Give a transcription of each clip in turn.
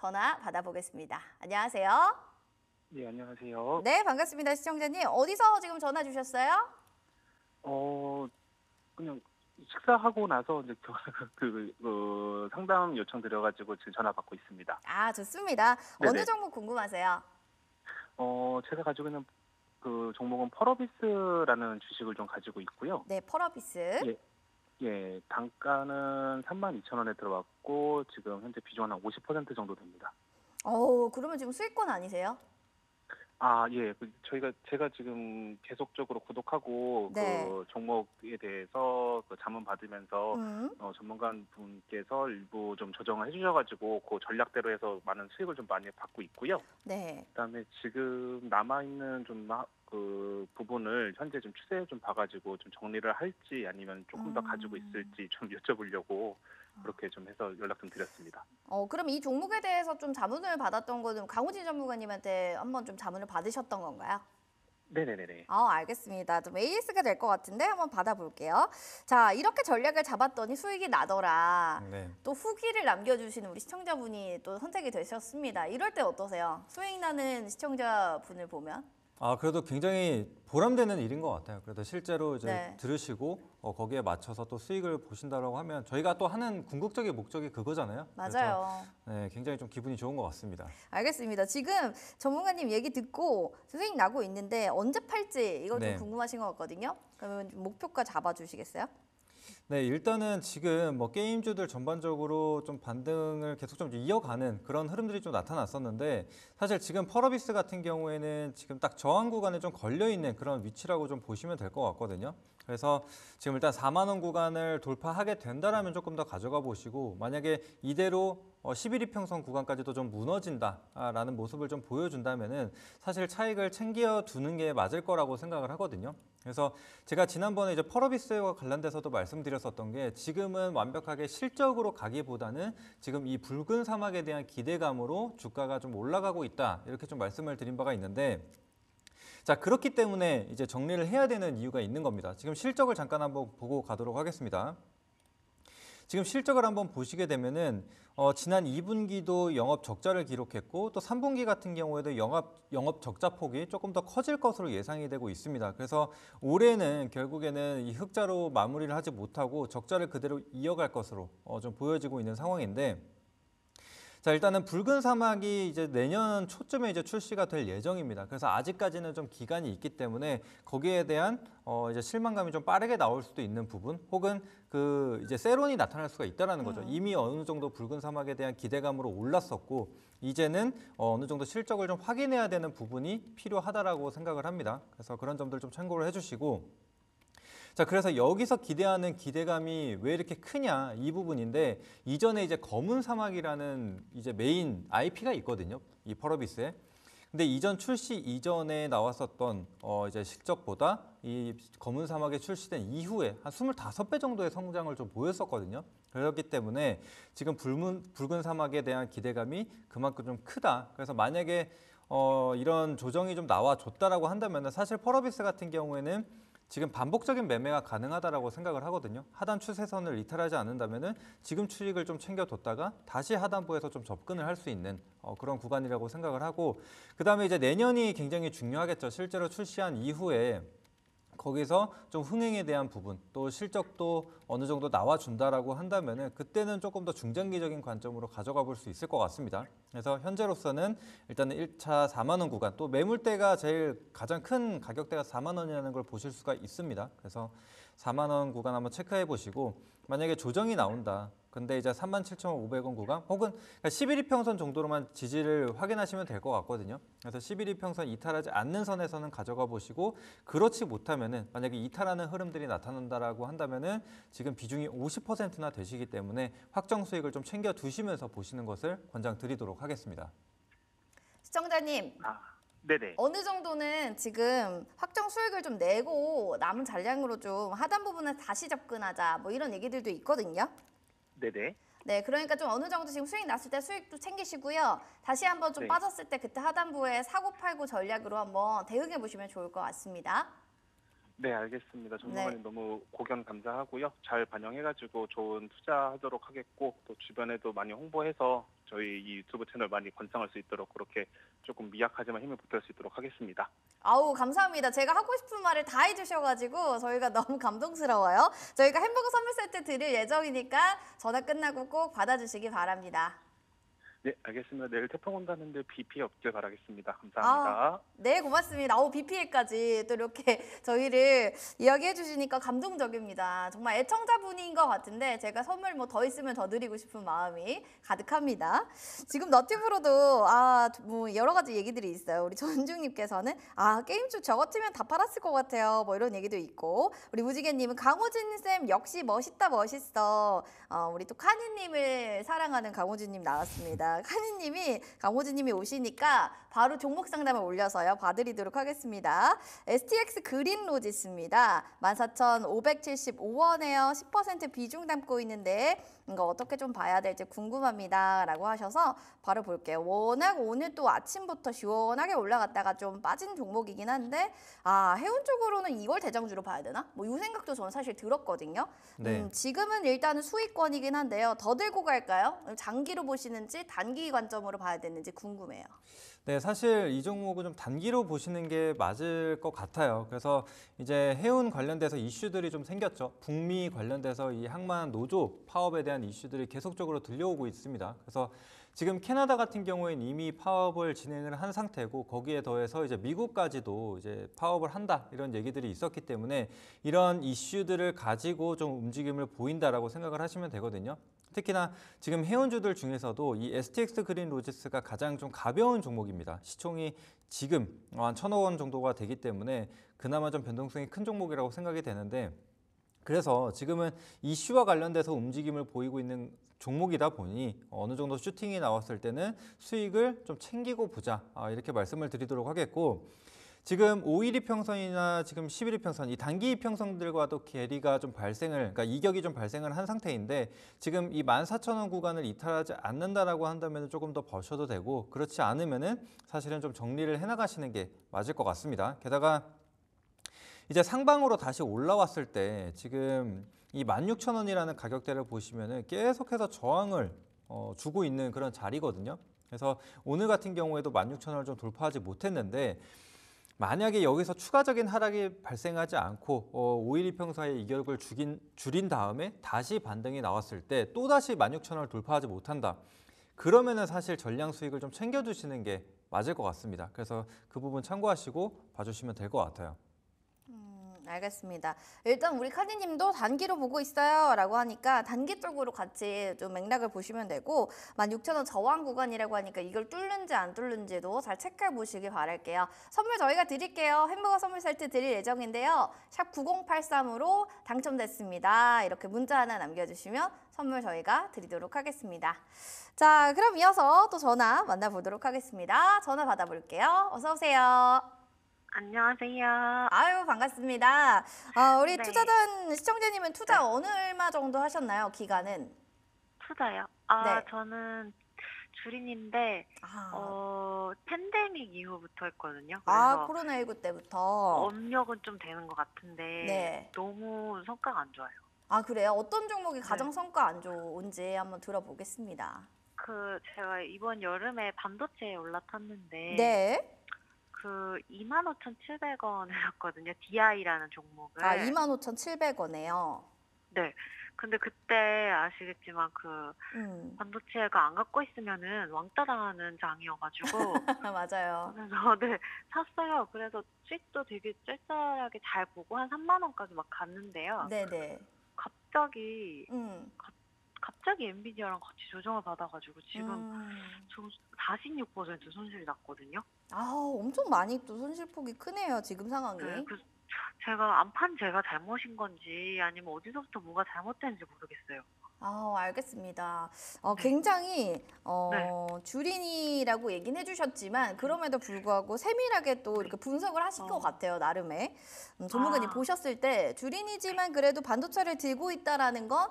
전화 받아보겠습니다. 안녕하세요. 네, 안녕하세요. 네, 반갑습니다. 시청자님. 어디서 지금 전화 주셨어요? 그냥 식사하고 나서 이제 상담 요청 드려가지고 지금 전화 받고 있습니다. 아, 좋습니다. 어느 네네. 종목 궁금하세요? 제가 가지고 있는 그 종목은 펄어비스라는 주식을 좀 가지고 있고요. 네, 펄어비스. 예, 예, 단가는 32,000원에 들어왔고 지금 현재 비중은 한 50% 정도 됩니다. 그러면 지금 수익권 아니세요? 아, 예. 제가 지금 계속적으로 구독하고 네. 그 종목에 대해서 그 자문 받으면서 음, 전문가 분께서 일부 좀 조정을 해주셔가지고 그 전략대로 해서 많은 수익을 좀 많이 받고 있고요. 네. 그다음에 지금 남아 있는 좀 그 부분을 현재 좀 추세 좀 봐가지고 좀 정리를 할지 아니면 조금 더 가지고 있을지 좀 여쭤보려고 그렇게 좀 해서 연락 좀 드렸습니다. 그럼 이 종목에 대해서 좀 자문을 받았던 거는 강우진 전문가님한테 한번 좀 자문을 받으셨던 건가요? 네네네네. 알겠습니다. 좀 AS가 될 것 같은데 한번 받아볼게요. 자, 이렇게 전략을 잡았더니 수익이 나더라. 네. 또 후기를 남겨주시는 우리 시청자분이 또 선택이 되셨습니다. 이럴 때 어떠세요? 수익 나는 시청자분을 보면? 그래도 굉장히 보람되는 일인 것 같아요. 그래도 실제로 이제 네. 들으시고 거기에 맞춰서 또 수익을 보신다라고 하면 저희가 또 하는 궁극적인 목적이 그거잖아요. 맞아요. 그래서 네, 굉장히 좀 기분이 좋은 것 같습니다. 알겠습니다. 지금 전문가님 얘기 듣고 수익 나고 있는데 언제 팔지 이거 좀 네. 궁금하신 것 같거든요. 그러면 좀 목표가 잡아주시겠어요? 네, 일단은 지금 뭐 게임주들 전반적으로 좀 반등을 계속 좀 이어가는 그런 흐름들이 좀 나타났었는데 사실 지금 펄어비스 같은 경우에는 지금 딱 저항 구간에 좀 걸려 있는 그런 위치라고 좀 보시면 될 것 같거든요. 그래서 지금 일단 4만 원 구간을 돌파하게 된다라면 조금 더 가져가 보시고 만약에 이대로 11이평선 구간까지도 좀 무너진다라는 모습을 좀 보여준다면은 사실 차익을 챙겨두는 게 맞을 거라고 생각을 하거든요. 그래서 제가 지난번에 이제 펄어비스와 관련돼서도 말씀드렸었던 게 지금은 완벽하게 실적으로 가기보다는 지금 이 붉은 사막에 대한 기대감으로 주가가 좀 올라가고 있다 이렇게 좀 말씀을 드린 바가 있는데 자, 그렇기 때문에 이제 정리를 해야 되는 이유가 있는 겁니다. 지금 실적을 잠깐 한번 보고 가도록 하겠습니다. 지금 실적을 한번 보시게 되면은 지난 2분기도 영업 적자를 기록했고 또 3분기 같은 경우에도 영업 적자 폭이 조금 더 커질 것으로 예상이 되고 있습니다. 그래서 올해는 결국에는 이 흑자로 마무리를 하지 못하고 적자를 그대로 이어갈 것으로 좀 보여지고 있는 상황인데 자, 일단은 붉은 사막이 이제 내년 초쯤에 이제 출시가 될 예정입니다. 그래서 아직까지는 좀 기간이 있기 때문에 거기에 대한 이제 실망감이 좀 빠르게 나올 수도 있는 부분, 혹은 그 이제 세론이 나타날 수가 있다라는 거죠. 이미 어느 정도 붉은 사막에 대한 기대감으로 올랐었고 이제는 어느 정도 실적을 좀 확인해야 되는 부분이 필요하다라고 생각을 합니다. 그래서 그런 점들 좀 참고를 해주시고. 자, 그래서 여기서 기대하는 기대감이 왜 이렇게 크냐 이 부분인데 이전에 이제 검은 사막이라는 이제 메인 IP가 있거든요. 이 펄어비스에. 근데 이전 출시 이전에 나왔었던 이제 실적보다 이 검은 사막에 출시된 이후에 한 25배 정도의 성장을 좀 보였었거든요. 그렇기 때문에 지금 붉은 사막에 대한 기대감이 그만큼 좀 크다. 그래서 만약에 이런 조정이 좀 나와줬다라고 한다면 사실 펄어비스 같은 경우에는 지금 반복적인 매매가 가능하다라고 생각을 하거든요. 하단 추세선을 이탈하지 않는다면은 지금 수익을 좀 챙겨뒀다가 다시 하단부에서 좀 접근을 할 수 있는 그런 구간이라고 생각을 하고 그다음에 이제 내년이 굉장히 중요하겠죠. 실제로 출시한 이후에 거기서 좀 흥행에 대한 부분 또 실적도 어느 정도 나와준다라고 한다면은 그때는 조금 더 중장기적인 관점으로 가져가 볼 수 있을 것 같습니다. 그래서 현재로서는 일단은 1차 4만 원 구간 또 매물대가 제일 가장 큰 가격대가 4만 원이라는 걸 보실 수가 있습니다. 그래서 4만 원 구간 한번 체크해 보시고 만약에 조정이 나온다. 근데 이제 37,500원 구간 혹은 11이평선 정도로만 지지를 확인하시면 될 것 같거든요. 그래서 11이평선 이탈하지 않는 선에서는 가져가 보시고 그렇지 못하면은 만약에 이탈하는 흐름들이 나타난다라고 한다면은 지금 비중이 50%나 되시기 때문에 확정 수익을 좀 챙겨 두시면서 보시는 것을 권장드리도록 하겠습니다. 시청자님, 아, 네네. 어느 정도는 지금 확정 수익을 좀 내고 남은 잔량으로 좀 하단 부분에 다시 접근하자 뭐 이런 얘기들도 있거든요. 네네. 네, 그러니까 좀 어느 정도 지금 수익 났을 때 수익도 챙기시고요. 다시 한번 좀 네. 빠졌을 때 그때 하단부에 사고 팔고 전략으로 한번 대응해 보시면 좋을 것 같습니다. 네, 알겠습니다. 네. 전문가님 너무 고견 감사하고요. 잘 반영해가지고 좋은 투자하도록 하겠고 또 주변에도 많이 홍보해서 저희 이 유튜브 채널 많이 번창할 수 있도록 그렇게 조금 미약하지만 힘을 보탤 수 있도록 하겠습니다. 아우 감사합니다. 제가 하고 싶은 말을 다 해주셔가지고 저희가 너무 감동스러워요. 저희가 햄버거 선물 세트 드릴 예정이니까 전화 끝나고 꼭 받아주시기 바랍니다. 네, 알겠습니다. 내일 태풍 온다는데 비 피해 없길 바라겠습니다. 감사합니다. 네, 고맙습니다. 비 피해까지 또 이렇게 저희를 이야기해 주시니까 감동적입니다. 정말 애청자분인 것 같은데 제가 선물 뭐 더 있으면 더 드리고 싶은 마음이 가득합니다. 지금 너튜브로도 뭐 여러 가지 얘기들이 있어요. 우리 전중님께서는 게임주 저 같으면 다 팔았을 것 같아요. 뭐 이런 얘기도 있고 우리 무지개님은 강호진 쌤 역시 멋있다 멋있어. 우리 또 카니님을 사랑하는 강호진님 나왔습니다. 카니님이 강호진님이 오시니까 바로 종목 상담을 올려서요 봐드리도록 하겠습니다. STX 그린 로지스입니다. 14,575원에요. 10% 비중 담고 있는데 이거 어떻게 좀 봐야 될지 궁금합니다 라고 하셔서 바로 볼게요. 워낙 오늘 또 아침부터 시원하게 올라갔다가 좀 빠진 종목이긴 한데 해운 쪽으로는 이걸 대장주로 봐야 되나? 뭐 이 생각도 저는 사실 들었거든요. 네. 지금은 일단은 수익권이긴 한데요. 더 들고 갈까요? 장기로 보시는지 단기 관점으로 봐야 되는지 궁금해요. 네, 사실 이 종목은 좀 단기로 보시는 게 맞을 것 같아요. 그래서 이제 해운 관련돼서 이슈들이 좀 생겼죠. 북미 관련돼서 이 항만 노조 파업에 대한 이슈들이 계속적으로 들려오고 있습니다. 그래서 지금 캐나다 같은 경우에는 이미 파업을 진행을 한 상태고 거기에 더해서 이제 미국까지도 이제 파업을 한다 이런 얘기들이 있었기 때문에 이런 이슈들을 가지고 좀 움직임을 보인다라고 생각을 하시면 되거든요. 특히나 지금 해운주들 중에서도 이 STX 그린 로지스가 가장 좀 가벼운 종목입니다. 시총이 지금 한 1,000억 원 정도가 되기 때문에 그나마 좀 변동성이 큰 종목이라고 생각이 되는데 그래서 지금은 이슈와 관련돼서 움직임을 보이고 있는 종목이다 보니 어느 정도 슈팅이 나왔을 때는 수익을 좀 챙기고 보자 이렇게 말씀을 드리도록 하겠고 지금 5일 이평선이나 지금 10일 이평선 이 단기 이평선들과도 괴리가 좀 그러니까 이격이 좀 발생을 한 상태인데 지금 이 14,000원 구간을 이탈하지 않는다라고 한다면 조금 더 버셔도 되고 그렇지 않으면은 사실은 좀 정리를 해나가시는 게 맞을 것 같습니다. 게다가 이제 상방으로 다시 올라왔을 때 지금 이 16,000원이라는 가격대를 보시면은 계속해서 저항을 주고 있는 그런 자리거든요. 그래서 오늘 같은 경우에도 16,000원을 좀 돌파하지 못했는데 만약에 여기서 추가적인 하락이 발생하지 않고 5일 이평선의 이격을 줄인 다음에 다시 반등이 나왔을 때 또다시 16,000원을 돌파하지 못한다. 그러면은 사실 전량 수익을 좀 챙겨주시는 게 맞을 것 같습니다. 그래서 그 부분 참고하시고 봐주시면 될 것 같아요. 알겠습니다. 일단 우리 카디님도 단기로 보고 있어요 라고 하니까 단기 쪽으로 같이 좀 맥락을 보시면 되고 16,000원 저항 구간이라고 하니까 이걸 뚫는지 안 뚫는지도 잘 체크해 보시길 바랄게요. 선물 저희가 드릴게요. 햄버거 선물 세트 드릴 예정인데요. 샵 9083으로 당첨됐습니다. 이렇게 문자 하나 남겨주시면 선물 저희가 드리도록 하겠습니다. 자, 그럼 이어서 또 전화 만나보도록 하겠습니다. 전화 받아볼게요. 어서 오세요. 안녕하세요. 아유 반갑습니다. 우리 네. 투자단 시청자님은 투자 어느 얼마 정도 하셨나요? 기간은? 투자요? 네. 저는 주린인데 팬데믹 이후부터 했거든요. 그래서 코로나19 때부터. 업력은 좀 되는 것 같은데 네. 너무 성과가 안 좋아요. 그래요? 어떤 종목이 가장 성과 안 좋은지 한번 들어보겠습니다. 제가 이번 여름에 반도체에 올라탔는데 네. 25,700원이었거든요. DI라는 종목을. 25,700원에요. 네. 근데 그때 아시겠지만 반도체가 안 갖고 있으면은 왕따 당하는 장이어가지고 맞아요. 그래서 네 샀어요. 그래서 수익도 되게 짤짤하게 잘 보고 한 3만 원까지 막 갔는데요. 네네. 갑자기 엔비디아랑 같이 조정을 받아가지고 지금 저 46% 손실이 났거든요. 엄청 많이 또 손실폭이 크네요. 지금 상황이. 네, 제가 안 판 제가 잘못인 건지 아니면 어디서부터 뭐가 잘못된지 모르겠어요. 알겠습니다. 네. 굉장히 주린이라고 얘기는 해주셨지만 그럼에도 불구하고 세밀하게 또 이렇게 분석을 하신 것 같아요. 나름의. 전문가님 보셨을 때 주린이지만 그래도 반도체를 들고 있다라는 건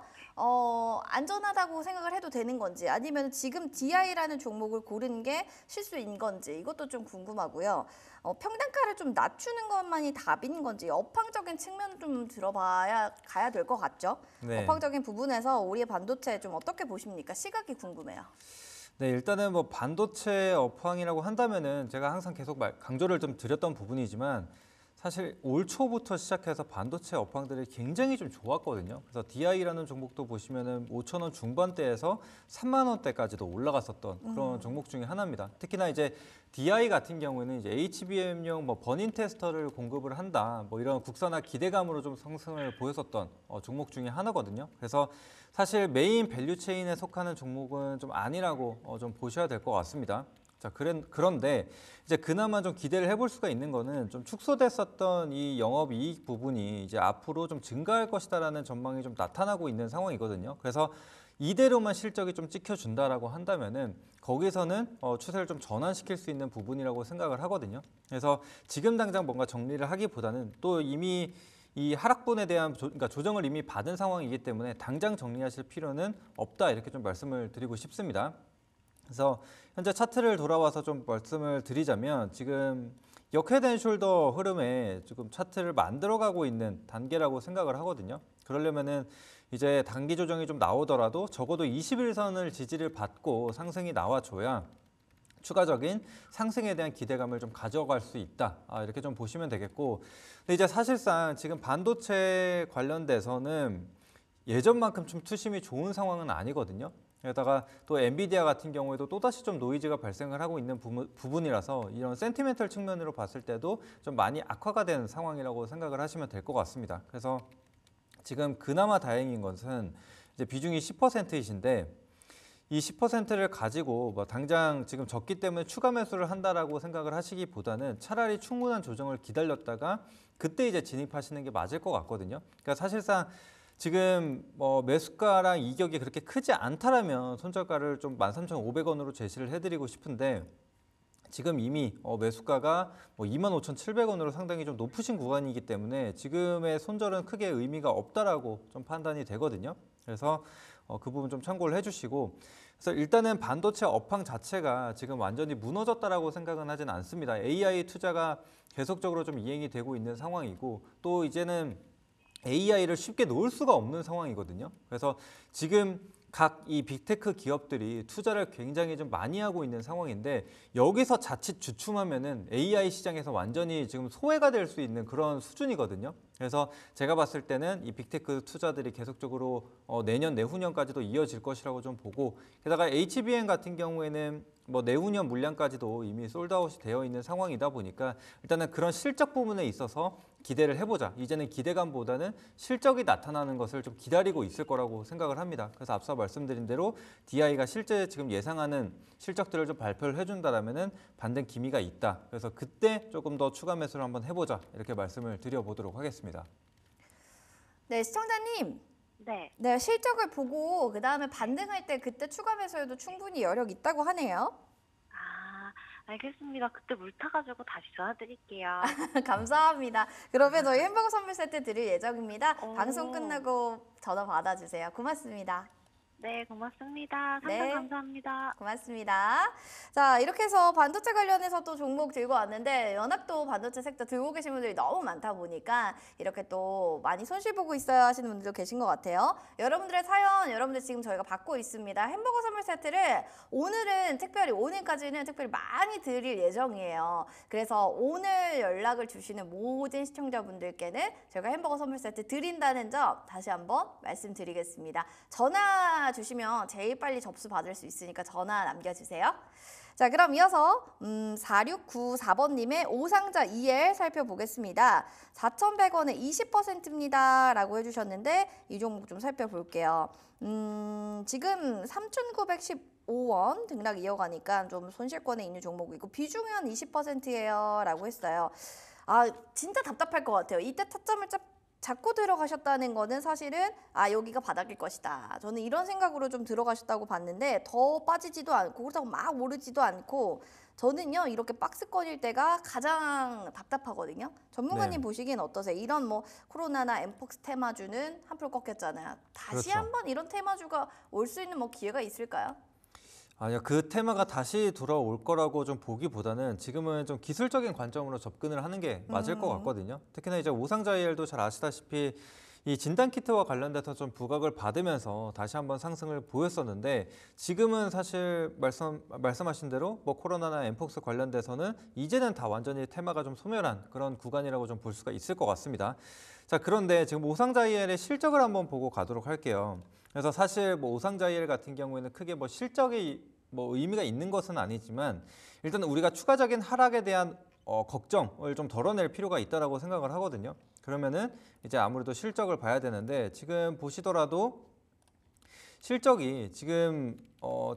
안전하다고 생각을 해도 되는 건지 아니면 지금 DI라는 종목을 고른 게 실수인 건지 이것도 좀 궁금하고요. 평단가를 좀 낮추는 것만이 답인 건지 업황적인 측면을 좀 들어봐야 가야 될 것 같죠. 네. 업황적인 부분에서 우리의 반도체 좀 어떻게 보십니까? 시각이 궁금해요. 네, 일단은 뭐 반도체 업황이라고 한다면은 제가 항상 계속 강조를 좀 드렸던 부분이지만 사실 올 초부터 시작해서 반도체 업황들이 굉장히 좀 좋았거든요. 그래서 DI라는 종목도 보시면은 5천 원 중반대에서 3만 원대까지도 올라갔었던 그런 종목 중에 하나입니다. 특히나 이제 DI 같은 경우에는 이제 HBM용 뭐 버닝 테스터를 공급을 한다, 뭐 이런 국산화 기대감으로 좀 상승을 보였었던 종목 중에 하나거든요. 그래서 사실 메인 밸류 체인에 속하는 종목은 좀 아니라고 좀 보셔야 될 것 같습니다. 자, 그런데 이제 그나마 좀 기대를 해볼 수가 있는 거는 좀 축소됐었던 이 영업이익 부분이 이제 앞으로 좀 증가할 것이다라는 전망이 좀 나타나고 있는 상황이거든요. 그래서 이대로만 실적이 좀 찍혀준다라고 한다면은 거기서는 추세를 좀 전환시킬 수 있는 부분이라고 생각을 하거든요. 그래서 지금 당장 뭔가 정리를 하기보다는 또 이미 이 하락분에 대한 그러니까 조정을 이미 받은 상황이기 때문에 당장 정리하실 필요는 없다 이렇게 좀 말씀을 드리고 싶습니다. 그래서 현재 차트를 돌아와서 좀 말씀을 드리자면 지금 역헤드앤숄더 흐름에 지금 차트를 만들어가고 있는 단계라고 생각을 하거든요. 그러려면은 이제 단기 조정이 좀 나오더라도 적어도 21선을 지지를 받고 상승이 나와줘야 추가적인 상승에 대한 기대감을 좀 가져갈 수 있다. 이렇게 좀 보시면 되겠고, 근데 이제 사실상 지금 반도체 관련돼서는 예전만큼 좀 투심이 좋은 상황은 아니거든요. 게다가 또 엔비디아 같은 경우에도 또다시 좀 노이즈가 발생을 하고 있는 부분이라서 이런 센티멘털 측면으로 봤을 때도 좀 많이 악화가 되는 상황이라고 생각을 하시면 될 것 같습니다. 그래서 지금 그나마 다행인 것은 이제 비중이 10%이신데 이 10%를 가지고 뭐 당장 지금 적기 때문에 추가 매수를 한다라고 생각을 하시기보다는 차라리 충분한 조정을 기다렸다가 그때 이제 진입하시는 게 맞을 것 같거든요. 그러니까 사실상 지금 뭐 매수가랑 이격이 그렇게 크지 않다라면 손절가를 좀 13,500원으로 제시를 해드리고 싶은데 지금 이미 매수가가 뭐 25,700원으로 상당히 좀 높으신 구간이기 때문에 지금의 손절은 크게 의미가 없다라고 좀 판단이 되거든요. 그래서 그 부분 좀 참고를 해주시고, 그래서 일단은 반도체 업황 자체가 지금 완전히 무너졌다라고 생각은 하진 않습니다. AI 투자가 계속적으로 좀 이행이 되고 있는 상황이고 또 이제는 AI를 쉽게 놓을 수가 없는 상황이거든요. 그래서 지금 각 이 빅테크 기업들이 투자를 굉장히 좀 많이 하고 있는 상황인데 여기서 자칫 주춤하면은 AI 시장에서 완전히 지금 소외가 될 수 있는 그런 수준이거든요. 그래서 제가 봤을 때는 이 빅테크 투자들이 계속적으로 내년 내후년까지도 이어질 것이라고 좀 보고, 게다가 HBM 같은 경우에는 뭐 내후년 물량까지도 이미 솔드아웃이 되어 있는 상황이다 보니까 일단은 그런 실적 부분에 있어서 기대를 해보자. 이제는 기대감보다는 실적이 나타나는 것을 좀 기다리고 있을 거라고 생각을 합니다. 그래서 앞서 말씀드린 대로 DI가 실제 지금 예상하는 실적들을 좀 발표를 해준다라면은 반등 기미가 있다. 그래서 그때 조금 더 추가 매수를 한번 해보자. 이렇게 말씀을 드려보도록 하겠습니다. 네, 시청자님. 네. 네, 실적을 보고 그다음에 반등할 때 그때 추가 매수해도 충분히 여력 있다고 하네요. 아, 알겠습니다. 그때 물 타가지고 다시 전화드릴게요. 감사합니다. 그러면 저희 햄버거 선물 세트 드릴 예정입니다. 오. 방송 끝나고 전화 받아주세요. 고맙습니다. 네, 고맙습니다. 상담 네. 감사합니다. 고맙습니다. 자, 이렇게 해서 반도체 관련해서 또 종목 들고 왔는데 워낙 또 반도체 섹터 들고 계신 분들이 너무 많다 보니까 이렇게 또 많이 손실 보고 있어야 하시는 분들도 계신 것 같아요. 여러분들의 사연, 여러분들 지금 저희가 받고 있습니다. 햄버거 선물 세트를 오늘은 특별히 오늘까지는 특별히 많이 드릴 예정이에요. 그래서 오늘 연락을 주시는 모든 시청자분들께는 저희가 햄버거 선물 세트 드린다는 점 다시 한번 말씀드리겠습니다. 전화 주시면 제일 빨리 접수 받을 수 있으니까 전화 남겨주세요. 자, 그럼 이어서 4694번님의 오상자 EL 살펴보겠습니다. 4,100원에 20%입니다 라고 해주셨는데 이 종목 좀 살펴볼게요. 지금 3,915원 등락 이어가니까 좀 손실권에 있는 종목이고 비중은 20%예요 라고 했어요. 아, 진짜 답답할 것 같아요. 이때 타점을 잡고 들어가셨다는 거는 사실은 여기가 바닥일 것이다. 저는 이런 생각으로 좀 들어가셨다고 봤는데 더 빠지지도 않고 그렇다고 막 오르지도 않고 저는요 이렇게 박스권일 때가 가장 답답하거든요. 전문가님 네. 보시기엔 어떠세요? 이런 뭐 코로나나 엠폭스 테마주는 한풀 꺾였잖아요. 다시 그렇죠. 한번 이런 테마주가 올 수 있는 뭐 기회가 있을까요? 아니요, 그 테마가 다시 돌아올 거라고 좀 보기보다는 지금은 좀 기술적인 관점으로 접근을 하는 게 맞을 것 같거든요. 특히나 이제 오상자 EL도 잘 아시다시피 이 진단키트와 관련돼서 좀 부각을 받으면서 다시 한번 상승을 보였었는데 지금은 사실 말씀하신 대로 뭐 코로나나 엠폭스 관련돼서는 이제는 다 완전히 테마가 좀 소멸한 그런 구간이라고 좀 볼 수가 있을 것 같습니다. 자, 그런데 지금 오상자이엘의 실적을 한번 보고 가도록 할게요. 그래서 사실 뭐 오상자이엘 같은 경우에는 크게 뭐 실적이 뭐 의미가 있는 것은 아니지만 일단 우리가 추가적인 하락에 대한 걱정을 좀 덜어낼 필요가 있다라고 생각을 하거든요. 그러면은 이제 아무래도 실적을 봐야 되는데 지금 보시더라도 실적이 지금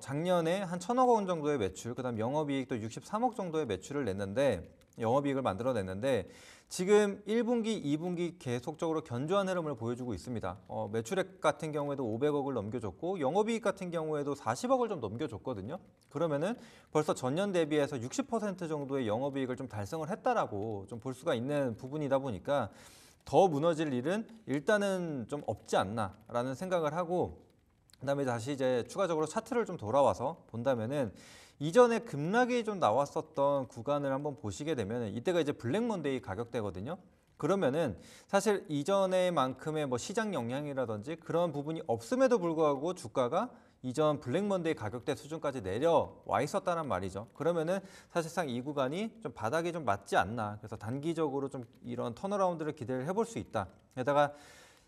작년에 한 1,000억 원 정도의 매출, 그다음 영업이익도 63억 정도의 매출을 냈는데 영업이익을 만들어냈는데 지금 1분기, 2분기 계속적으로 견조한 흐름을 보여주고 있습니다. 매출액 같은 경우에도 500억을 넘겨줬고 영업이익 같은 경우에도 40억을 좀 넘겨줬거든요. 그러면은 벌써 전년 대비해서 60% 정도의 영업이익을 좀 달성을 했다라고 좀 볼 수가 있는 부분이다 보니까 더 무너질 일은 일단은 좀 없지 않나라는 생각을 하고 그다음에 다시 이제 추가적으로 차트를 좀 돌아와서 본다면은 이전에 급락이 좀 나왔었던 구간을 한번 보시게 되면 이때가 이제 블랙 먼데이 가격대거든요. 그러면은 사실 이전에만큼의 뭐 시장 영향이라든지 그런 부분이 없음에도 불구하고 주가가 이전 블랙 먼데이 가격대 수준까지 내려와 있었다는 말이죠. 그러면은 사실상 이 구간이 좀 바닥이 좀 맞지 않나. 그래서 단기적으로 좀 이런 턴어라운드를 기대를 해볼 수 있다. 게다가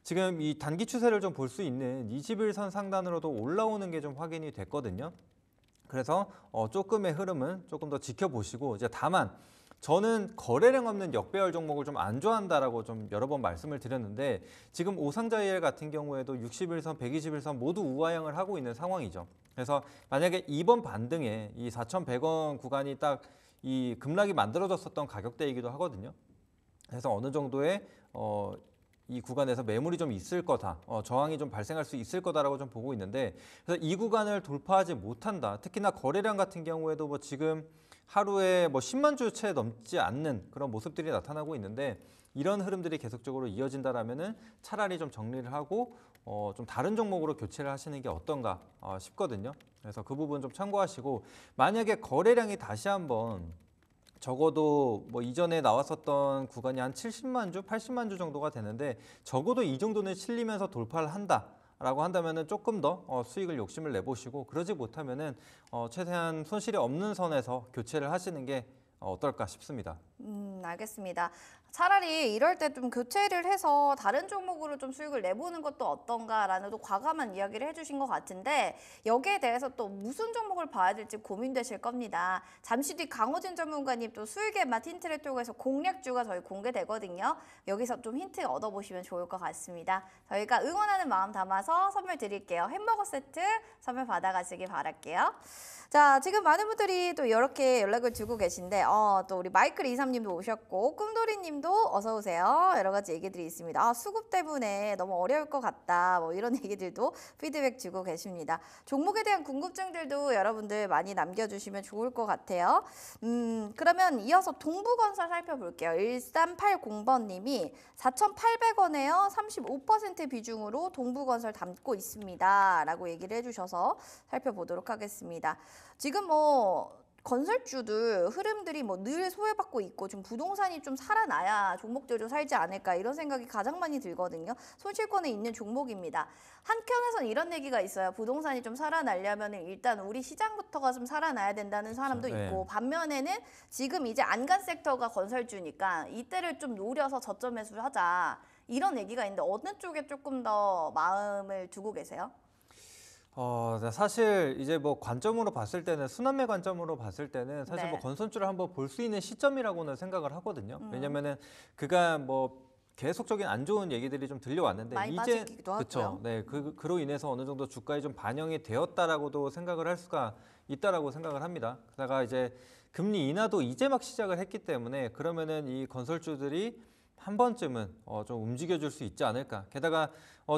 지금 이 단기 추세를 좀 볼 수 있는 21선 상단으로도 올라오는 게 좀 확인이 됐거든요. 그래서 조금의 흐름은 조금 더 지켜보시고 이제 다만 저는 거래량 없는 역배열 종목을 좀 안 좋아한다라고 좀 여러 번 말씀을 드렸는데 지금 오상자이엘 같은 경우에도 61선, 121선 모두 우하향을 하고 있는 상황이죠. 그래서 만약에 이번 반등에 이 4,100원 구간이 딱 이 급락이 만들어졌었던 가격대이기도 하거든요. 그래서 어느 정도의 이 구간에서 매물이 좀 있을 거다, 저항이 좀 발생할 수 있을 거다라고 좀 보고 있는데 그래서 이 구간을 돌파하지 못한다. 특히나 거래량 같은 경우에도 뭐 지금 하루에 뭐 10만 주 채 넘지 않는 그런 모습들이 나타나고 있는데 이런 흐름들이 계속적으로 이어진다라면은 차라리 좀 정리를 하고 좀 다른 종목으로 교체를 하시는 게 어떤가 싶거든요. 그래서 그 부분 좀 참고하시고 만약에 거래량이 다시 한번 적어도 뭐 이전에 나왔었던 구간이 한 70만 주, 80만 주 정도가 되는데 적어도 이 정도는 실리면서 돌파를 한다라고 한다면은 조금 더 수익을 욕심을 내보시고 그러지 못하면은 최대한 손실이 없는 선에서 교체를 하시는 게 어떨까 싶습니다. 알겠습니다. 차라리 이럴 때 좀 교체를 해서 다른 종목으로 좀 수익을 내보는 것도 어떤가라는 또 과감한 이야기를 해주신 것 같은데 여기에 대해서 또 무슨 종목을 봐야 될지 고민되실 겁니다. 잠시 뒤 강호진 전문가님 또 수익의 맛 힌트를 통해서 공략주가 저희 공개되거든요. 여기서 좀 힌트 얻어보시면 좋을 것 같습니다. 저희가 응원하는 마음 담아서 선물 드릴게요. 햄버거 세트 선물 받아가시길 바랄게요. 자, 지금 많은 분들이 또 이렇게 연락을 주고 계신데 또 우리 마이클 23님도 오셨고 꿈돌이님도 어서 오세요. 여러 가지 얘기들이 있습니다. 수급 때문에 너무 어려울 것 같다. 뭐 이런 얘기들도 피드백 주고 계십니다. 종목에 대한 궁금증들도 여러분들 많이 남겨주시면 좋을 것 같아요. 그러면 이어서 동부건설 살펴볼게요. 1380번님이 4,800원에요. 35% 비중으로 동부건설 담고 있습니다. 라고 얘기를 해주셔서 살펴보도록 하겠습니다. 지금 뭐 건설주들 흐름들이 뭐 늘 소외받고 있고 좀 부동산이 좀 살아나야 종목들도 살지 않을까 이런 생각이 가장 많이 들거든요. 손실권에 있는 종목입니다. 한켠에선 이런 얘기가 있어요. 부동산이 좀 살아나려면 일단 우리 시장부터가 좀 살아나야 된다는 사람도 그렇죠. 있고 네. 반면에는 지금 이제 안간 섹터가 건설주니까 이때를 좀 노려서 저점 매수를 하자 이런 얘기가 있는데 어느 쪽에 조금 더 마음을 두고 계세요? 사실 이제 뭐 관점으로 봤을 때는 순환매 관점으로 봤을 때는 사실 네. 뭐 건설주를 한번 볼 수 있는 시점이라고는 생각을 하거든요. 왜냐면은 그간 뭐 계속적인 안 좋은 얘기들이 좀 들려왔는데 많이 이제 빠지기도 그렇죠. 하고요. 네, 그로 인해서 어느 정도 주가에 좀 반영이 되었다라고도 생각을 할 수가 있다라고 생각을 합니다. 그러다가 이제 금리 인하도 이제 막 시작을 했기 때문에 그러면은 이 건설주들이 한 번쯤은 좀 움직여줄 수 있지 않을까. 게다가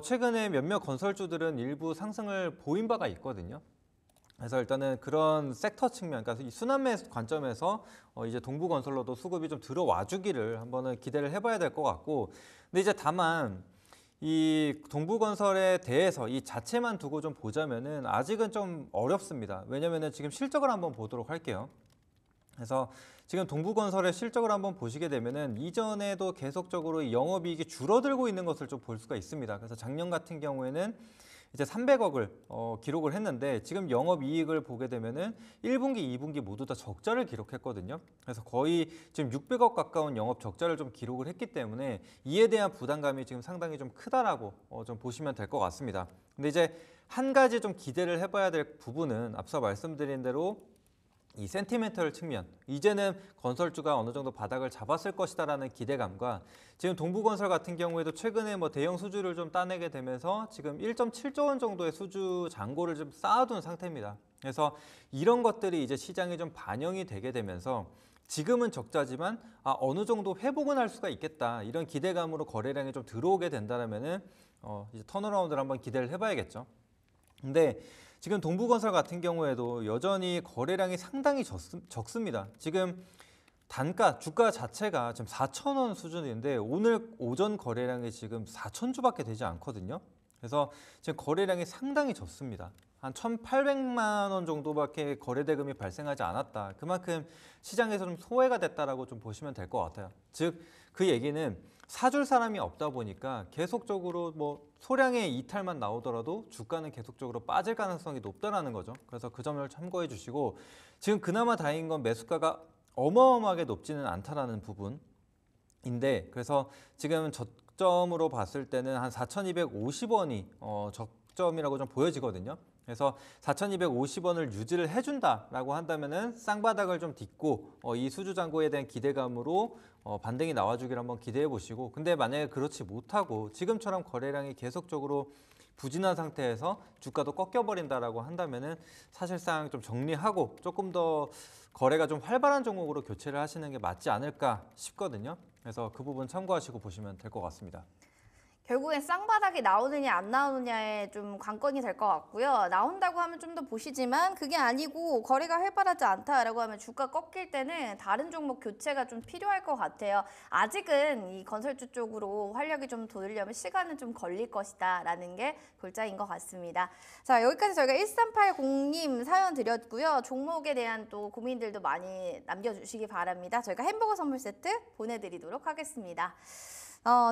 최근에 몇몇 건설주들은 일부 상승을 보인 바가 있거든요. 그래서 일단은 그런 섹터 측면, 그러니까 이 순환매 관점에서 이제 동부건설로도 수급이 좀 들어와 주기를 한번은 기대를 해봐야 될 것 같고, 근데 이제 다만 이 동부건설에 대해서 이 자체만 두고 좀 보자면은 아직은 좀 어렵습니다. 왜냐면은 지금 실적을 한번 보도록 할게요. 그래서 지금 동부건설의 실적을 한번 보시게 되면은 이전에도 계속적으로 이 영업이익이 줄어들고 있는 것을 좀 볼 수가 있습니다. 그래서 작년 같은 경우에는 이제 300억을 기록을 했는데 지금 영업이익을 보게 되면은 1분기, 2분기 모두 다 적자를 기록했거든요. 그래서 거의 지금 600억 가까운 영업 적자를 좀 기록을 했기 때문에 이에 대한 부담감이 지금 상당히 좀 크다라고 좀 보시면 될 것 같습니다. 근데 이제 한 가지 좀 기대를 해봐야 될 부분은 앞서 말씀드린 대로 이 센티멘털 측면, 이제는 건설주가 어느 정도 바닥을 잡았을 것이다라는 기대감과 지금 동부건설 같은 경우에도 최근에 뭐 대형 수주를 좀 따내게 되면서 지금 1.7조 원 정도의 수주 잔고를 좀 쌓아둔 상태입니다. 그래서 이런 것들이 이제 시장에 좀 반영이 되게 되면서 지금은 적자지만 어느 정도 회복은 할 수가 있겠다, 이런 기대감으로 거래량이 좀 들어오게 된다면은 이제 턴어라운드를 한번 기대를 해봐야겠죠. 근데 지금 동부건설 같은 경우에도 여전히 거래량이 상당히 적습니다. 지금 단가, 주가 자체가 지금 4,000원 수준인데 오늘 오전 거래량이 지금 4,000주밖에 되지 않거든요. 그래서 지금 거래량이 상당히 적습니다. 한 1,800만 원 정도밖에 거래 대금이 발생하지 않았다. 그만큼 시장에서 좀 소외가 됐다라고 좀 보시면 될 것 같아요. 즉, 그 얘기는 사줄 사람이 없다 보니까 계속적으로 뭐 소량의 이탈만 나오더라도 주가는 계속적으로 빠질 가능성이 높다라는 거죠. 그래서 그 점을 참고해 주시고, 지금 그나마 다행인 건 매수가가 어마어마하게 높지는 않다라는 부분인데, 그래서 지금 저점으로 봤을 때는 한 4,250원이 적점이라고 좀 보여지거든요. 그래서 4,250원을 유지를 해준다라고 한다면은 쌍바닥을 좀 딛고 이 수주 잔고에 대한 기대감으로 반등이 나와주기를 한번 기대해 보시고, 근데 만약에 그렇지 못하고 지금처럼 거래량이 계속적으로 부진한 상태에서 주가도 꺾여버린다라고 한다면은 사실상 좀 정리하고 조금 더 거래가 좀 활발한 종목으로 교체를 하시는 게 맞지 않을까 싶거든요. 그래서 그 부분 참고하시고 보시면 될 것 같습니다. 결국엔 쌍바닥이 나오느냐 안 나오느냐에 좀 관건이 될 것 같고요. 나온다고 하면 좀 더 보시지만 그게 아니고 거래가 활발하지 않다라고 하면 주가 꺾일 때는 다른 종목 교체가 좀 필요할 것 같아요. 아직은 이 건설주 쪽으로 활력이 좀 돋으려면 시간은 좀 걸릴 것이다 라는 게 골자인 것 같습니다. 자, 여기까지 저희가 1380님 사연 드렸고요. 종목에 대한 또 고민들도 많이 남겨주시기 바랍니다. 저희가 햄버거 선물 세트 보내드리도록 하겠습니다.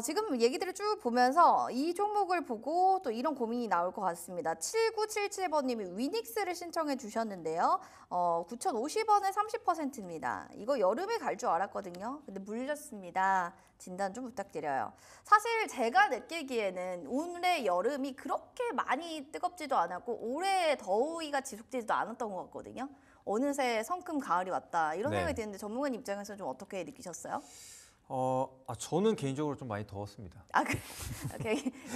지금 얘기들을 쭉 보면서 이 종목을 보고 또 이런 고민이 나올 것 같습니다. 7977번님이 위닉스를 신청해 주셨는데요. 9,050원에 30%입니다. 이거 여름에 갈 줄 알았거든요. 근데 물렸습니다. 진단 좀 부탁드려요. 사실 제가 느끼기에는 올해 여름이 그렇게 많이 뜨겁지도 않았고 올해 더위가 지속되지도 않았던 것 같거든요. 어느새 성큼 가을이 왔다 이런 생각이 드는데 전문가님 입장에서 좀 어떻게 느끼셨어요? 저는 개인적으로 좀 많이 더웠습니다.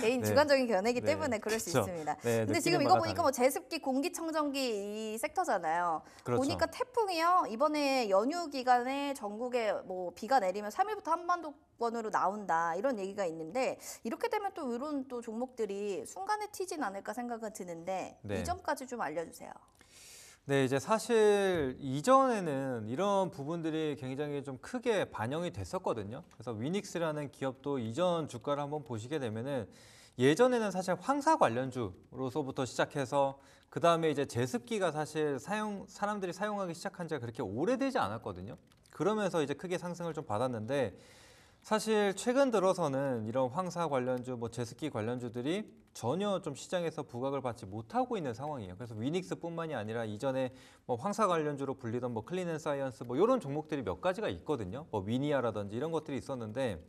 개인 네. 주관적인 견해이기 네. 때문에 그럴 수 그쵸. 있습니다. 네, 근데 지금 느끼는 이거 바가 보니까 뭐 제습기, 공기청정기 이 섹터잖아요. 그렇죠. 보니까 태풍이요. 이번에 연휴 기간에 전국에 뭐 비가 내리면 3일부터 한반도권으로 나온다 이런 얘기가 있는데 이렇게 되면 또 이런 또 종목들이 순간에 튀진 않을까 생각은 드는데 네. 이 점까지 좀 알려주세요. 네, 이제 사실 이전에는 이런 부분들이 굉장히 좀 크게 반영이 됐었거든요. 그래서 위닉스라는 기업도 이전 주가를 한번 보시게 되면은 예전에는 사실 황사 관련주로서부터 시작해서 그 다음에 이제 제습기가 사실 사람들이 사용하기 시작한 지가 그렇게 오래되지 않았거든요. 그러면서 이제 크게 상승을 좀 받았는데 사실 최근 들어서는 이런 황사 관련주, 뭐 제습기 관련주들이 전혀 좀 시장에서 부각을 받지 못하고 있는 상황이에요. 그래서 위닉스뿐만이 아니라 이전에 뭐 황사 관련주로 불리던 뭐 클린앤사이언스 뭐 이런 종목들이 몇 가지가 있거든요. 뭐 위니아라든지 이런 것들이 있었는데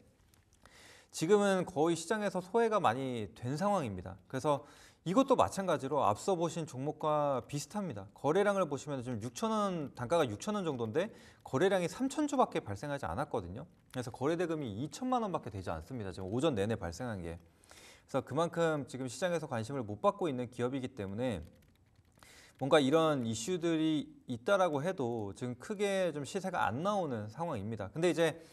지금은 거의 시장에서 소외가 많이 된 상황입니다. 그래서 이것도 마찬가지로 앞서 보신 종목과 비슷합니다. 거래량을 보시면 지금 6,000원, 단가가 6,000원 정도인데 거래량이 3,000주밖에 발생하지 않았거든요. 그래서 거래 대금이 2천만 원밖에 되지 않습니다. 지금 오전 내내 발생한 게. 그래서 그만큼 지금 시장에서 관심을 못 받고 있는 기업이기 때문에 뭔가 이런 이슈들이 있다라고 해도 지금 크게 좀 시세가 안 나오는 상황입니다. 근데 이제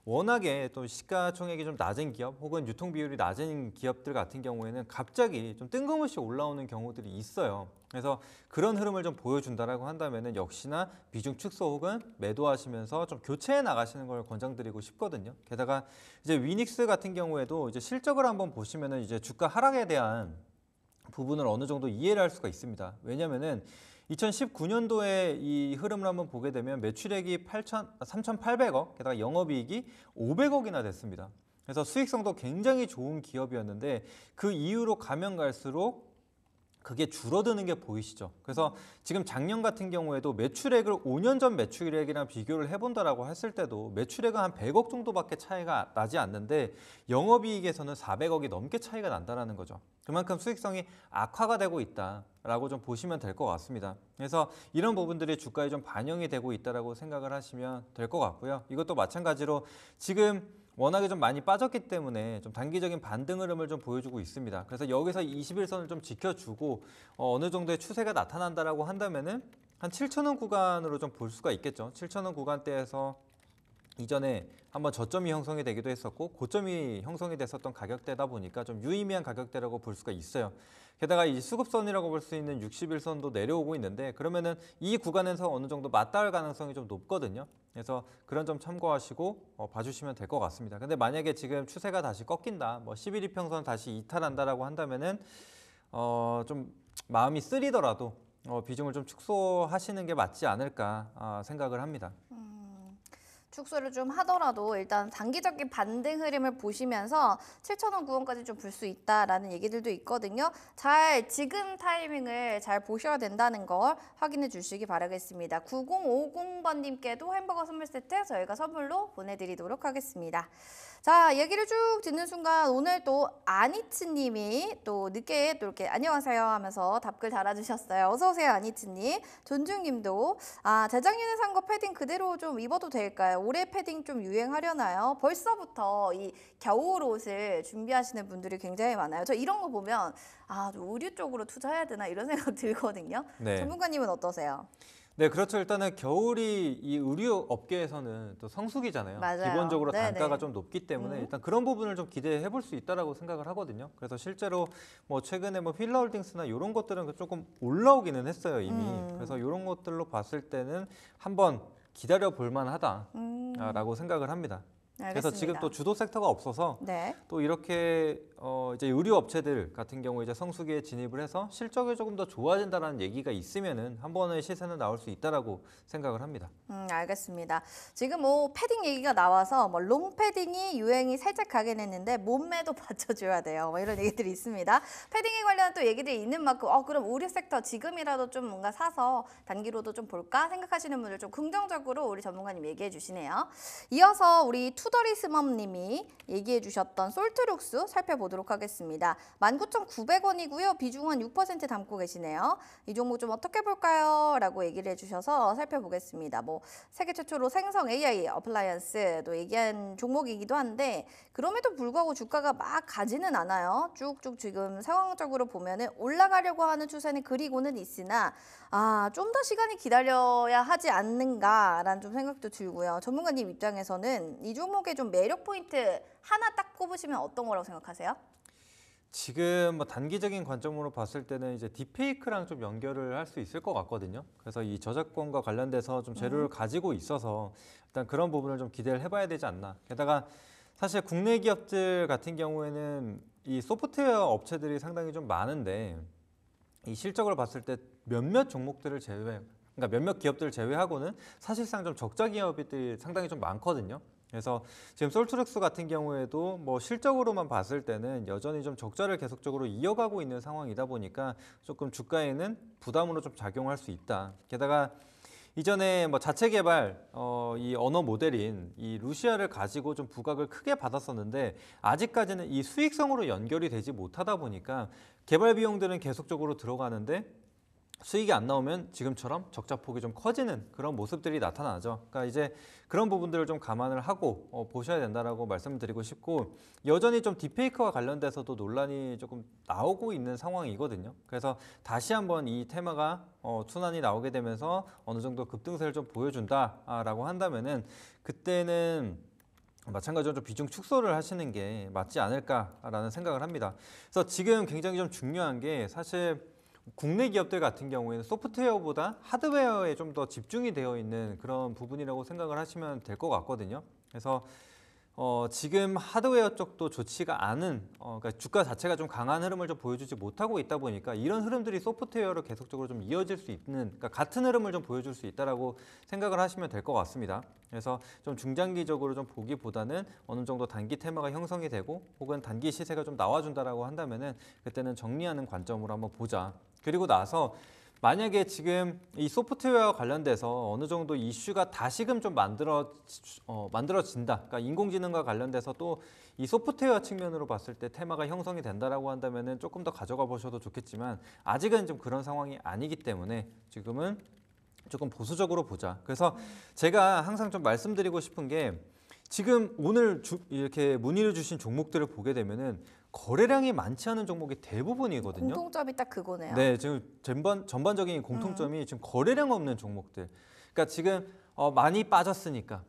워낙에 또 시가총액이 좀 낮은 기업 혹은 유통 비율이 낮은 기업들 같은 경우에는 갑자기 좀 뜬금없이 올라오는 경우들이 있어요. 그래서 그런 흐름을 좀 보여준다라고 한다면은 역시나 비중 축소 혹은 매도하시면서 좀 교체해 나가시는 걸 권장드리고 싶거든요. 게다가 이제 위닉스 같은 경우에도 이제 실적을 한번 보시면은 이제 주가 하락에 대한 부분을 어느 정도 이해를 할 수가 있습니다. 왜냐면은 2019년도에 이 흐름을 한번 보게 되면 매출액이 3,800억, 게다가 영업이익이 500억이나 됐습니다. 그래서 수익성도 굉장히 좋은 기업이었는데 그 이후로 가면 갈수록 그게 줄어드는 게 보이시죠? 그래서 지금 작년 같은 경우에도 매출액을 5년 전 매출액이랑 비교를 해본다라고 했을 때도 매출액은 한 100억 정도밖에 차이가 나지 않는데 영업이익에서는 400억이 넘게 차이가 난다는 거죠. 그만큼 수익성이 악화가 되고 있다라고 좀 보시면 될 것 같습니다. 그래서 이런 부분들이 주가에 좀 반영이 되고 있다라고 생각을 하시면 될 것 같고요. 이것도 마찬가지로 지금 워낙에 좀 많이 빠졌기 때문에 좀 단기적인 반등 흐름을 좀 보여주고 있습니다. 그래서 여기서 21선을 좀 지켜주고 어느 정도의 추세가 나타난다라고 한다면은 한 7,000원 구간으로 좀 볼 수가 있겠죠. 7,000원 구간대에서 이전에 한번 저점이 형성이 되기도 했었고 고점이 형성이 됐었던 가격대다 보니까 좀 유의미한 가격대라고 볼 수가 있어요. 게다가 이 수급선이라고 볼 수 있는 61선도 내려오고 있는데 그러면은 이 구간에서 어느 정도 맞닿을 가능성이 좀 높거든요. 그래서 그런 점 참고하시고 봐주시면 될 것 같습니다. 근데 만약에 지금 추세가 다시 꺾인다, 뭐 11 이평선 다시 이탈한다라고 한다면은 좀 마음이 쓰리더라도 비중을 좀 축소하시는 게 맞지 않을까 생각을 합니다. 축소를 좀 하더라도 일단 단기적인 반등 흐름을 보시면서 7,000원 구간까지 좀 볼 수 있다라는 얘기들도 있거든요. 지금 타이밍을 잘 보셔야 된다는 걸 확인해 주시기 바라겠습니다. 9050번님께도 햄버거 선물 세트 저희가 선물로 보내드리도록 하겠습니다. 자, 얘기를 쭉 듣는 순간 오늘 또 아니츠님이 또 늦게 또 이렇게 안녕하세요 하면서 답글 달아주셨어요. 어서 오세요 아니츠님. 존중님도 재작년에 산 거 패딩 그대로 좀 입어도 될까요? 올해 패딩 좀 유행하려나요? 벌써부터 이 겨울 옷을 준비하시는 분들이 굉장히 많아요. 저 이런 거 보면 좀 의류 쪽으로 투자해야 되나 이런 생각 들거든요. 네. 전문가님은 어떠세요? 네, 그렇죠. 일단은 겨울이 이 의류 업계에서는 또 성수기잖아요. 맞아요. 기본적으로 네네. 단가가 좀 높기 때문에 일단 그런 부분을 좀 기대해 볼 수 있다라고 생각을 하거든요. 그래서 실제로 뭐 최근에 뭐 필라홀딩스나 이런 것들은 조금 올라오기는 했어요, 이미. 그래서 이런 것들로 봤을 때는 한번 기다려 볼 만하다라고 생각을 합니다. 그래서 알겠습니다. 지금 또 주도 섹터가 없어서 네. 또 이렇게 이제 의류 업체들 같은 경우 이제 성수기에 진입을 해서 실적이 조금 더 좋아진다라는 얘기가 있으면은 한 번의 시세는 나올 수 있다라고 생각을 합니다. 알겠습니다. 지금 뭐 패딩 얘기가 나와서 뭐 롱 패딩이 유행이 살짝 가긴 했는데 몸매도 받쳐줘야 돼요. 뭐 이런 얘기들이 있습니다. 패딩에 관련한 또 얘기들이 있는 만큼 그럼 의류 섹터 지금이라도 좀 뭔가 사서 단기로도 좀 볼까 생각하시는 분들 좀 긍정적으로 우리 전문가님 얘기해 주시네요. 이어서 우리 투더리스멈님이 얘기해 주셨던 솔트룩스 살펴보도록 하겠습니다. 19,900원이고요. 비중은 6% 담고 계시네요. 이 종목 좀 어떻게 볼까요? 라고 얘기를 해주셔서 살펴보겠습니다. 뭐 세계 최초로 생성 AI 어플라이언스도 얘기한 종목이기도 한데 그럼에도 불구하고 주가가 막 가지는 않아요. 쭉쭉 지금 상황적으로 보면은 올라가려고 하는 추세는 그리고는 있으나 좀 더 시간이 기다려야 하지 않는가라는 좀 생각도 들고요. 전문가님 입장에서는 이 종목의 좀 매력 포인트 하나 딱 꼽으시면 어떤 거라고 생각하세요? 지금 뭐 단기적인 관점으로 봤을 때는 이제 딥페이크랑 좀 연결을 할 수 있을 것 같거든요. 그래서 이 저작권과 관련돼서 좀 재료를 가지고 있어서 일단 그런 부분을 좀 기대를 해봐야 되지 않나. 게다가 사실 국내 기업들 같은 경우에는 이 소프트웨어 업체들이 상당히 좀 많은데 이 실적을 봤을 때 몇몇 종목들을 그러니까 몇몇 기업들을 제외하고는 사실상 좀 적자 기업들이 상당히 좀 많거든요. 그래서 지금 솔트룩스 같은 경우에도 뭐 실적으로만 봤을 때는 여전히 좀 적자를 계속적으로 이어가고 있는 상황이다 보니까 조금 주가에는 부담으로 좀 작용할 수 있다. 게다가 이전에 뭐 자체 개발 이 언어 모델인 이 루시아를 가지고 좀 부각을 크게 받았었는데 아직까지는 이 수익성으로 연결이 되지 못하다 보니까 개발 비용들은 계속적으로 들어가는데 수익이 안 나오면 지금처럼 적자 폭이 좀 커지는 그런 모습들이 나타나죠. 그러니까 이제 그런 부분들을 좀 감안을 하고 보셔야 된다라고 말씀드리고 싶고 여전히 좀 딥페이크와 관련돼서도 논란이 조금 나오고 있는 상황이거든요. 그래서 다시 한번 이 테마가 순환이 나오게 되면서 어느 정도 급등세를 좀 보여준다라고 한다면은 그때는 마찬가지로 좀 비중 축소를 하시는 게 맞지 않을까라는 생각을 합니다. 그래서 지금 굉장히 좀 중요한 게 사실 국내 기업들 같은 경우에는 소프트웨어보다 하드웨어에 좀 더 집중이 되어 있는 그런 부분이라고 생각을 하시면 될 것 같거든요. 그래서 지금 하드웨어 쪽도 좋지가 않은 그러니까 주가 자체가 좀 강한 흐름을 좀 보여주지 못하고 있다 보니까 이런 흐름들이 소프트웨어로 계속적으로 좀 이어질 수 있는 그러니까 같은 흐름을 좀 보여줄 수 있다라고 생각을 하시면 될 것 같습니다. 그래서 좀 중장기적으로 좀 보기보다는 어느 정도 단기 테마가 형성이 되고 혹은 단기 시세가 좀 나와준다라고 한다면은 그때는 정리하는 관점으로 한번 보자. 그리고 나서 만약에 지금 이 소프트웨어 관련돼서 어느 정도 이슈가 다시금 좀 만들어진다. 그러니까 인공지능과 관련돼서 또 이 소프트웨어 측면으로 봤을 때 테마가 형성이 된다라고 한다면은 조금 더 가져가 보셔도 좋겠지만 아직은 좀 그런 상황이 아니기 때문에 지금은 조금 보수적으로 보자. 그래서 제가 항상 좀 말씀드리고 싶은 게 지금 오늘 이렇게 문의를 주신 종목들을 보게 되면은 거래량이 많지 않은 종목이 대부분이거든요. 공통점이 딱 그거네요. 네, 지금 전반적인 공통점이 지금 거래량 없는 종목들. 그러니까 지금 많이 빠졌으니까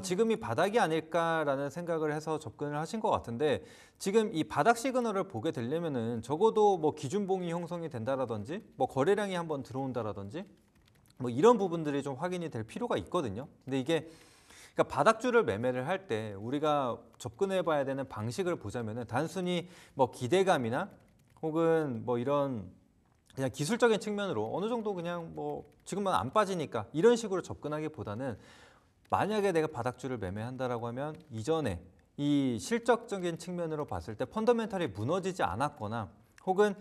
지금이 바닥이 아닐까라는 생각을 해서 접근을 하신 것 같은데 지금 이 바닥 시그널을 보게 되려면은 적어도 뭐 기준봉이 형성이 된다라든지 뭐 거래량이 한번 들어온다라든지 뭐 이런 부분들이 좀 확인이 될 필요가 있거든요. 근데 이게 그러니까 바닥주를 매매를 할 때 우리가 접근해 봐야 되는 방식을 보자면은 단순히 뭐 기대감이나 혹은 뭐 이런 그냥 기술적인 측면으로 어느 정도 그냥 뭐 지금은 안 빠지니까 이런 식으로 접근하기보다는 만약에 내가 바닥주를 매매한다라고 하면 이전에 이 실적적인 측면으로 봤을 때 펀더멘탈이 무너지지 않았거나 혹은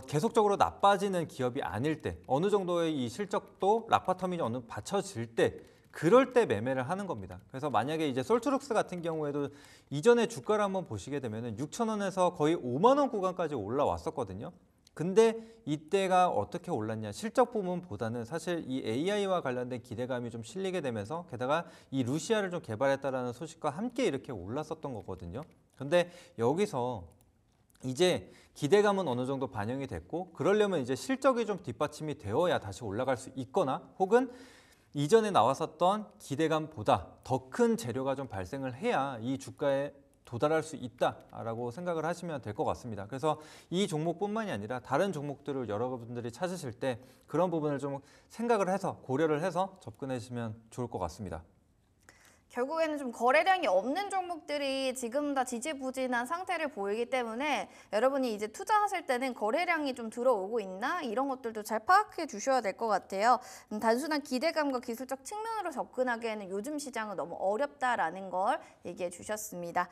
계속적으로 나빠지는 기업이 아닐 때 어느 정도의 이 실적도 락바텀이 어느 받쳐질 때 그럴 때 매매를 하는 겁니다. 그래서 만약에 이제 솔트룩스 같은 경우에도 이전에 주가를 한번 보시게 되면은 6,000원에서 거의 5만 원 구간까지 올라왔었거든요. 근데 이때가 어떻게 올랐냐? 실적 부분보다는 사실 이 AI와 관련된 기대감이 좀 실리게 되면서 게다가 이 루시아를 좀 개발했다라는 소식과 함께 이렇게 올랐었던 거거든요. 근데 여기서 이제 기대감은 어느 정도 반영이 됐고 그러려면 이제 실적이 좀 뒷받침이 되어야 다시 올라갈 수 있거나 혹은 이전에 나왔었던 기대감보다 더 큰 재료가 좀 발생을 해야 이 주가에 도달할 수 있다라고 생각을 하시면 될 것 같습니다. 그래서 이 종목뿐만이 아니라 다른 종목들을 여러분들이 찾으실 때 그런 부분을 좀 생각을 해서 고려를 해서 접근해 주시면 좋을 것 같습니다. 결국에는 좀 거래량이 없는 종목들이 지금 다 지지부진한 상태를 보이기 때문에 여러분이 이제 투자하실 때는 거래량이 좀 들어오고 있나 이런 것들도 잘 파악해 주셔야 될 것 같아요. 단순한 기대감과 기술적 측면으로 접근하기에는 요즘 시장은 너무 어렵다라는 걸 얘기해 주셨습니다.